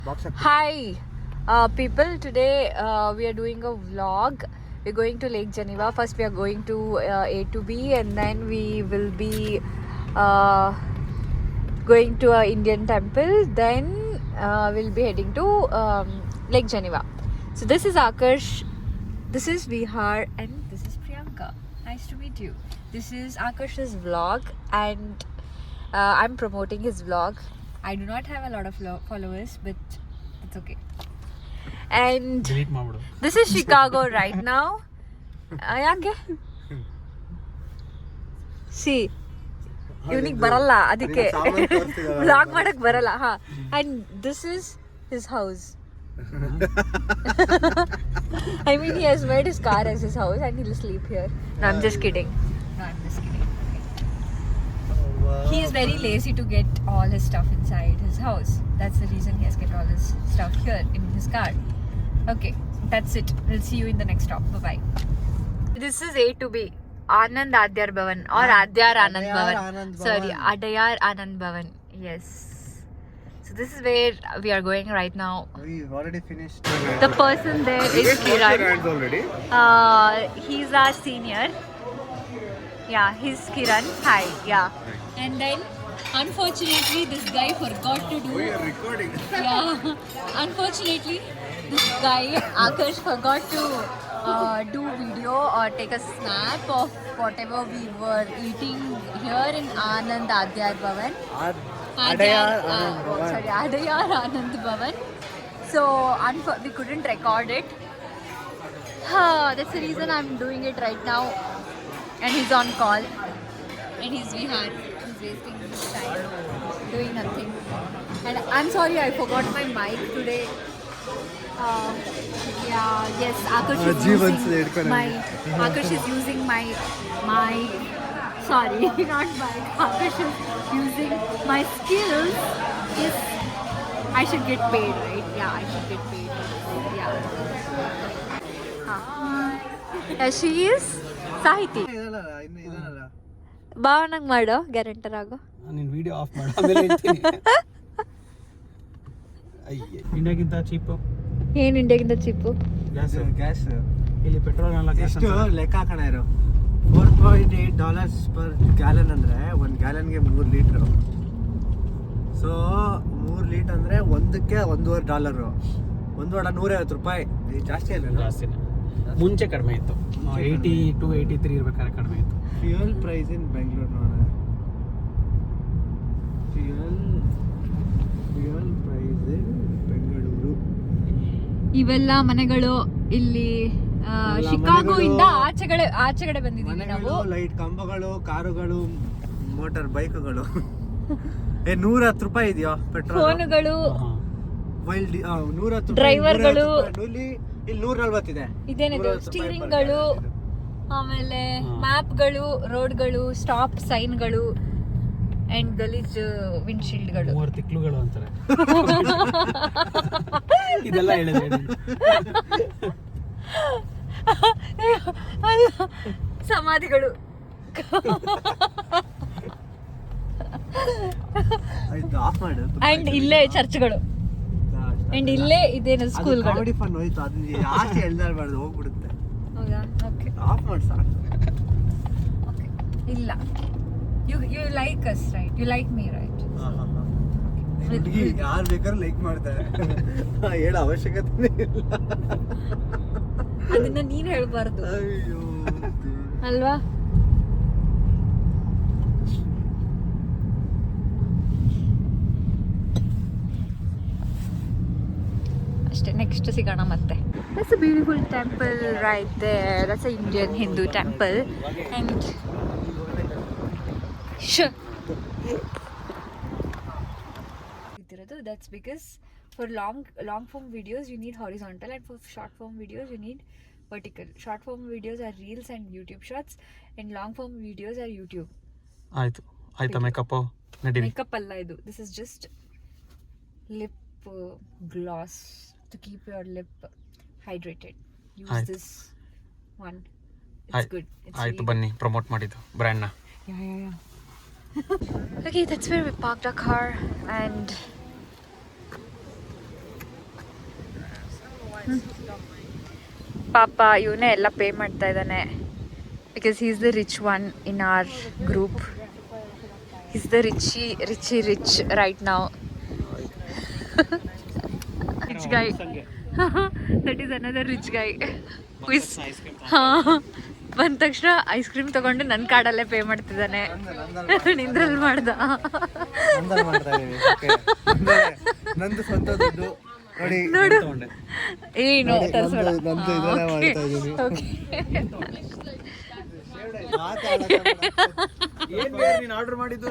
Hi, people. Today we are doing a vlog. We're going to Lake Geneva. First, we are going to A to B, and then we will be going to a Indian temple. Then we'll be heading to Lake Geneva. So this is Akash, this is Vihar, and this is Priyanka. Nice to meet you. This is Akash's vlog, and I'm promoting his vlog. I do not have a lot of followers, but it's okay. And this is Chicago right now. Yaake? See, ಇವನಿಗೆ ಬರಲ್ಲ ಅದಕ್ಕೆ vlog ಮಾಡಕ್ ಬರಲ್ಲ ಹಾ. And this is his house. I mean, he has made his car as his house and he'll sleep here. No, I'm just kidding. He is very lazy to get all his stuff inside his house. That's the reason he has get all his stuff here in his car. Okay, that's it. We'll see you in the next stop. Bye-bye. This is A to B. Anand Adyar Bhavan or Adyar Anand Bhavan. Sorry, Adyar Anand Bhavan. Yes. So this is where we are going right now. We've already finished. The person there is Kiran. Already. He's our senior. Yeah, he's Kiran. Hi. Yeah. And then, unfortunately, this guy forgot to do. We are recording. Yeah. Unfortunately, this guy Akash forgot to do video or take a snap of whatever we were eating here in Anand Adyar Bhavan. Adyar Anand Bhavan. Sorry, Adyar Anand Bhavan. So we couldn't record it. That's the reason I'm doing it right now. And he's on call. And he's Vihar. He's wasting his time doing nothing. And I'm sorry I forgot my mic today. Yes, Akash is using my sorry, not mic. Akash is using my skills. Yes, I should get paid, right? Yeah, I should get paid. Yeah. She is Sahiti. ಬಾ ನಂಗೆ ಮಾಡೋ guarantor ಆಗೋ. ನೀನು video of ಮಾಡು ಆಮೇಲೆ ಹೇಳ್ತೀನಿ. ಇಂಡಿಯಾಗಿಂತ cheap. ಏನು ಇಂಡಿಯಾಗಿಂತ cheap? Gas ಇಲ್ಲಿ ಪೆಟ್ರೋಲ್ ಎಷ್ಟು ಲೆಕ್ಕ ಹಾಕೋಣ ಇರೋ $4.8 ಪರ್ ಗ್ಯಾಲನ್ ಅಂದರೆ ಒಂದು ಗ್ಯಾಲನ್ಗೆ 3 ಲೀಟ್ರು. ಸೊ 3 ಲೀಟರ್ ಅಂದರೆ ಒಂದಕ್ಕೆ $1.5. $150 ಜಾಸ್ತಿ ಅಲ್ಲ? ಜಾಸ್ತಿನೇ. ಮುಂಚೆ ಕಡಿಮೆ ಇತ್ತು, 82 83 ಇರ್ಬೇಕಾದ್ರೆ ಕಡಿಮೆ ಇತ್ತು. ಫ್ಯೂಯಲ್ ಪ್ರೈಸ್ ಇನ್ ಬೆಂಗಳೂರು ನೋಡಿದ್ರೆ ಫ್ಯೂಯಲ್ ಪ್ರೈಸ್ ಇನ್ ಬೆಂಗಳೂರು. ಇವೆಲ್ಲ ಮನೆಗಳು ಇಲ್ಲಿ ಶಿಕಾಗೋ ಇಂದ ಆಚೆಗಡೆ ಬಂದಿದ್ದೀವಿ ನಾವು. ಲೈಟ್ ಕಂಬಗಳು, ಕಾರುಗಳು, ಮೋಟಾರ್ ಬೈಕ್ಗಳು. $110 ಇದೆಯಾ ಪೆಟ್ರೋಲ್? ಫೋನುಗಳು, $110 ಡ್ರೈವರ್ಗಳು. ಇಲ್ಲಿ 140 ಇದೆ. ಇದೇನಿದು ಸ್ಟೀರಿಂಗ್ಗಳು, ಆಮೇಲೆ ಮ್ಯಾಪ್ಗಳು, ರೋಡ್ಗಳು, ಸ್ಟಾಪ್ ಸೈನ್ಗಳು ಅಂಡ್ ಗಲೀಜ್ ವಿಂಡ್ಶೀಲ್ಡ್ಗಳು. 3 ತಿಕ್ಲುಗಳು ಅಂತಾರೆ. ಇದೆಲ್ಲ ಹೇಳಿದೆ. ಸಮಾಧಿಗಳು. ಅಂಡ್ ಇಲ್ಲೇ ಚರ್ಚ್ಗಳು. ಅಂಡ್ ಇಲ್ಲೇ ಇದೇನು ಸ್ಕೂಲ್ಗಳು. ಕಾಮಿಡಿ ಫನ್ ಹೋಯ್ತು, ಅದನ್ನ ಜಾಸ್ತಿ ಹೇಳ್ದಾಡ್ಬಾರ್ದು, ಹೋಗ್ಬಿಡುತ್ತೆ. ಹೌದಾ? ಓಕೆ, ಆಫ್ ಮಾಡಿ ಸಾಕು. ಓಕೆ. ಇಲ್ಲ, you like us right, you like me right. ಹುಡುಗಿ ಯಾರು ಬೇಕಾದ್ರೂ ಲೈಕ್ ಮಾಡ್ತಾರೆ, ಹೇಳೋ ಅವಶ್ಯಕತೆ ಇಲ್ಲ. ಅದನ್ನ ನೀನ್ ಹೇಳ್ಬಾರ್ದು ಅಲ್ವಾ? ಅಷ್ಟೇ, ನೆಕ್ಸ್ಟ್ ಸಿಗೋಣ ಮತ್ತೆ. That's a beautiful temple right there. That's an Indian Hindu temple. And sure. That's because for long form videos you need horizontal, and for short form videos you need vertical. Short form videos are reels and YouTube shorts, and long form videos are YouTube. ಆಯ್ತಾ makeup ನಡೀರಿ. Makeup ಅಲ್ಲ ಇದು. This is just lip gloss to keep your lip hydrated. Use this one. It's good. ಆಯ್ತು, ಬನ್ನಿ promote ಮಾಡಿದ್ದು ಬ್ರ್ಯಾಂಡ್ನ. Yeah. Okay, that's where we parked our car, and ಪಾಪ ಇವನೇ ಎಲ್ಲ ಪೇ ಮಾಡ್ತಾ ಇದ್ದಾನೆ because he is the rich one in our group. Is the rich right now. Rich guy. That is another rich guy. ಬಂದ ತಕ್ಷಣ ice cream ತಗೊಂಡು ನನ್ನ ಕಾರ್ಡಲ್ಲೇ pay ಮಾಡ್ತಿದ್ದಾನೆ. ನಿಂದ್ರಲ್ಲಿ ಮಾಡ್ದ. ನಂದು ಸ್ವಂತ ದುಡ್ಡು ನೋಡು ಏನು ಆರ್ಡರ್ ಮಾಡಿದ್ದು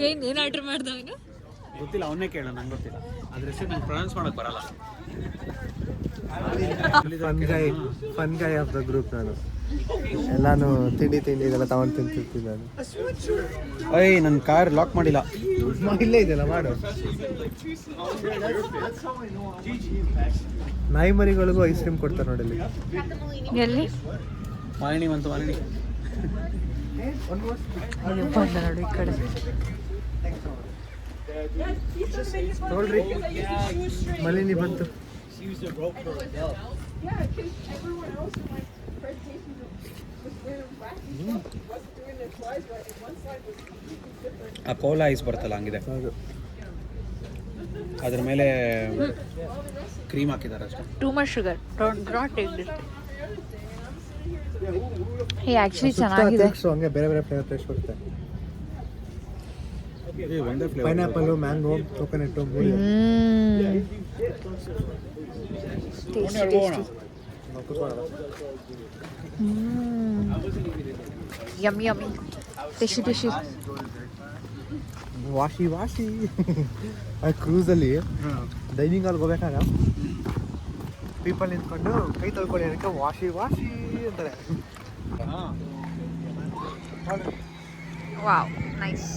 ಏನ್ ಆರ್ಡರ್ ಮಾಡ್ದ ಅವನು ಗೊತ್ತಿಲ್ಲ, ಅವನ್ನೇ ಕೇಳ, ನಂಗೆ ಗೊತ್ತಿಲ್ಲ. ಅದ್ರ ಹೆಸರು ನಂಗೆ ಪ್ರೊನೌನ್ಸ್ ಮಾಡಕ್ ಬರಲ್ಲ. Fun Guy of the group. ನಾನು ಎಲ್ಲಾನು ತಿಂಡಿ ಇದೆಲ್ಲ ತಗೊಂಡು ತಿಂತಿರ್ತೀನಿ ನಾನು. ಅಯ್ಯ, ನನ್ನ ಕಾರ್ ಲಾಕ್ ಮಾಡಿಲ್ಲ. ಇಲ್ಲೇ ಇದೆಯಲ್ಲ, ಮಾಡು. ನಾಯಿ ಮರಿಗಳಿಗೂ ಐಸ್ ಕ್ರೀಮ್ ಕೊಡ್ತಾರೆ ನೋಡಿ ಎಲ್ಲಿ. ಮಾಲಿನಿ ಬಂತು, ಮಾಲಿನಿ. ನೋಡು ಈ ಕಡೆ ನೋಡ್ರಿ, ಮಾಲಿನಿ ಬಂತು. ಆ ಕೋಲಾ ಐಸ್ ಬರ್ತಲ್ಲ, ಹಂಗಿದೆ. ಅದ್ರ ಮೇಲೆ ಕ್ರೀಮ್ ಹಾಕಿದ್ದಾರೆ ಅಷ್ಟೇ. Too much sugar, not take this. Hey actually ಚೆನ್ನಾಗಿದೆ. ಹಂಗೆ ಬೇರೆ ಬೇರೆ ಫ್ಲೇವರ್ ಟೇಸ್ಟ್ ಬರುತ್ತೆ. Pineapple, mango, coconut. Yummy yummy. Tasty. ವಾಶಿ ಆ ಕ್ರೂಸಲ್ಲಿ ಡೈನಿಂಗ್ ಹಾಲ್ಗೆ ಹೋಗ್ಬೇಕಾಗ ಪೀಪಲ್ ನಿಂತ್ಕೊಂಡು ಕೈ ತೊಳ್ಕೊಳ್ಳಿ ಅದಕ್ಕೆ ವಾಶಿ ಅಂತಾರೆ. Wow, nice.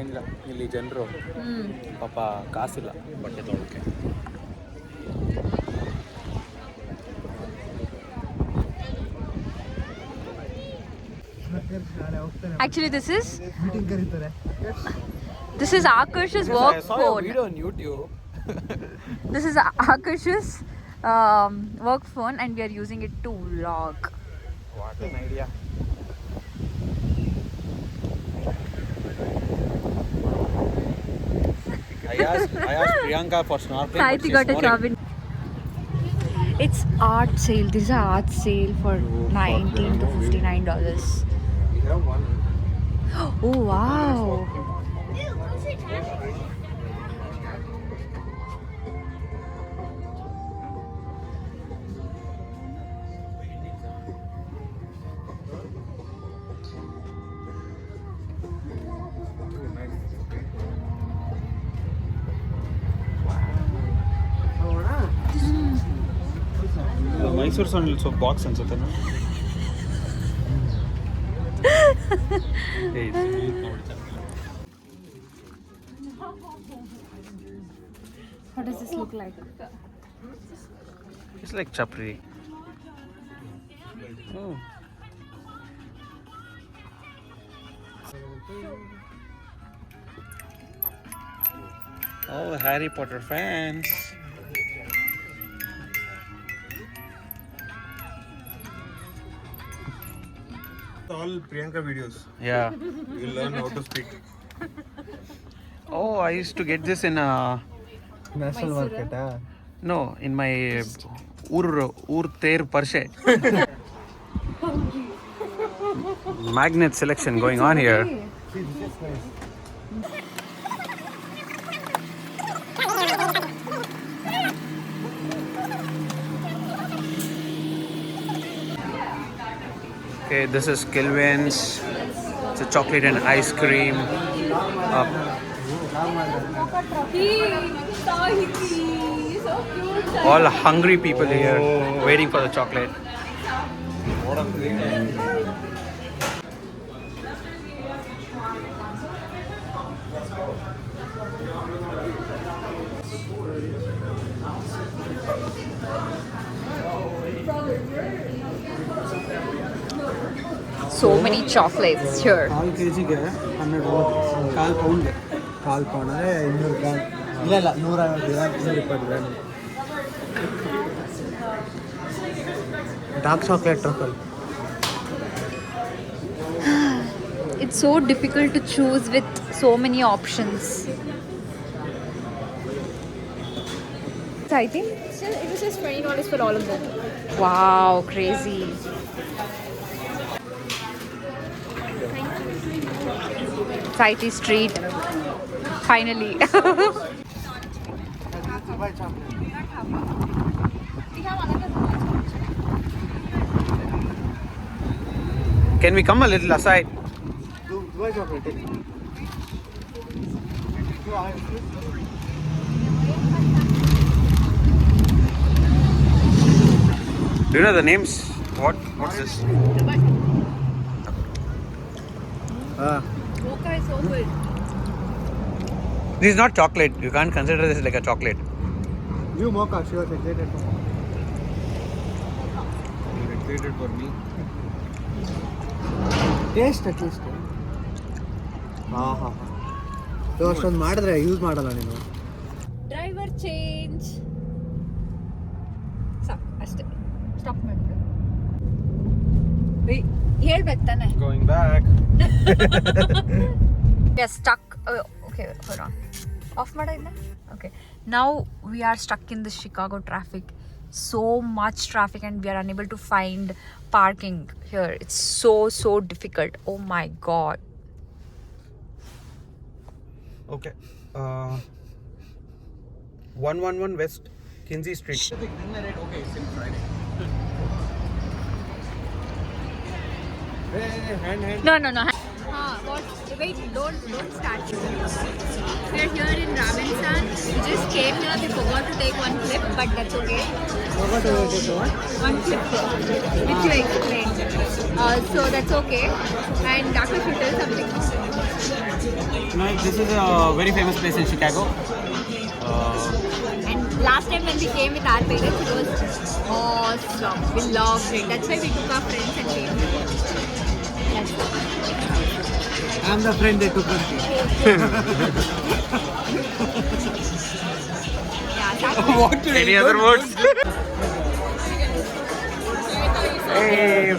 ಏನಿಲ್ಲ, ಇಲ್ಲಿ ಜನರು ಪಾಪ ಕಾಸಿಲ್ಲ ಬಟ್ಟೆ ತೊಗೊಳಕ್ಕೆ. Actually, this is ಮೀಟಿಂಗ್ ಕರೀತಾರೆ. Akarsh's work phone. video on YouTube. This is Akarsh's work phone, and we are using it to vlog. What an idea. I asked Priyanka for snorkeling. Saiti got a job in. It's art sale. This is an art sale for $19 to $59. We have one. Oh wow! Mysuru sandal soap box ಅನ್ಸುತ್ತೆ. What does this look like? It's like chapri. Oh. Oh, Harry Potter fans. All Priyanka videos. Yeah. You'll learn how to speak. Oh, I used to get this in national ಮಾರ್ಕೆಟಾ? no, in my ur ter parshe. Magnet selection going on here. Okay, this is Kilwins. It's a chocolate and ice cream. All hungry people here waiting for the chocolate. so many chocolates here. Call K ಜಿಗೆ 100 ಕಾಲು ಪೌಂಡ್ಗೆ ಕಾಲು pound ಅಂದರೆ 200 gram. ಇಲ್ಲ 150 gram 120 gram. Dark chocolate truffle. It's so difficult to choose with so many options. So I think it was just $20 for all of them. Wow, crazy. Saiti Street. Finally. Dubai chocolate. Can we come a little aside? Dubai chocolate. Do you know the names? What's this? Mocha is so good. This is not chocolate. You can't consider this like a chocolate. You mocha, she was excited for mocha. You're excited for me. Taste at least. ಹಾಂ ಹಾಂ ಹಾಂ. So ಅಷ್ಟೊಂದು ಮಾಡಿದ್ರೆ use ಮಾಡಲ್ಲ ನೀನು. Driver change. ಸಾಕು ಅಷ್ಟೇ. Stop ಮಾಡ್ಬಿಡು. ಹೇಳ್ಬೇಕು ತಾನೆ. Going back. We are stuck. Okay, hold on. Off ಮಾಡಿದ್ನ? Okay. Now we are stuck in the Chicago traffic. So much traffic and we are unable to find parking here. It's so difficult. Oh my god. Okay. 111 West Kinsey Street. Okay, it's in Friday. Hand. No. What? Wait, don't start. We're here in Raminsan. We just came here. We forgot to take one clip, but that's okay. Forgot to take what? One clip, which you explained. So that's okay. And Dr. should tell something. No, this is a very famous place in Chicago. And last time when we came with our parents, it was awesome. We loved it. That's why we took our friends and came here. That's it. I'm the friend they took us to. Yeah, that's What? Any other words? Hey.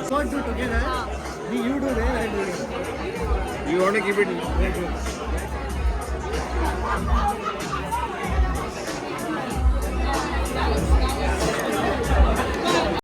Don't do together. You do there, I do it. You want to keep it?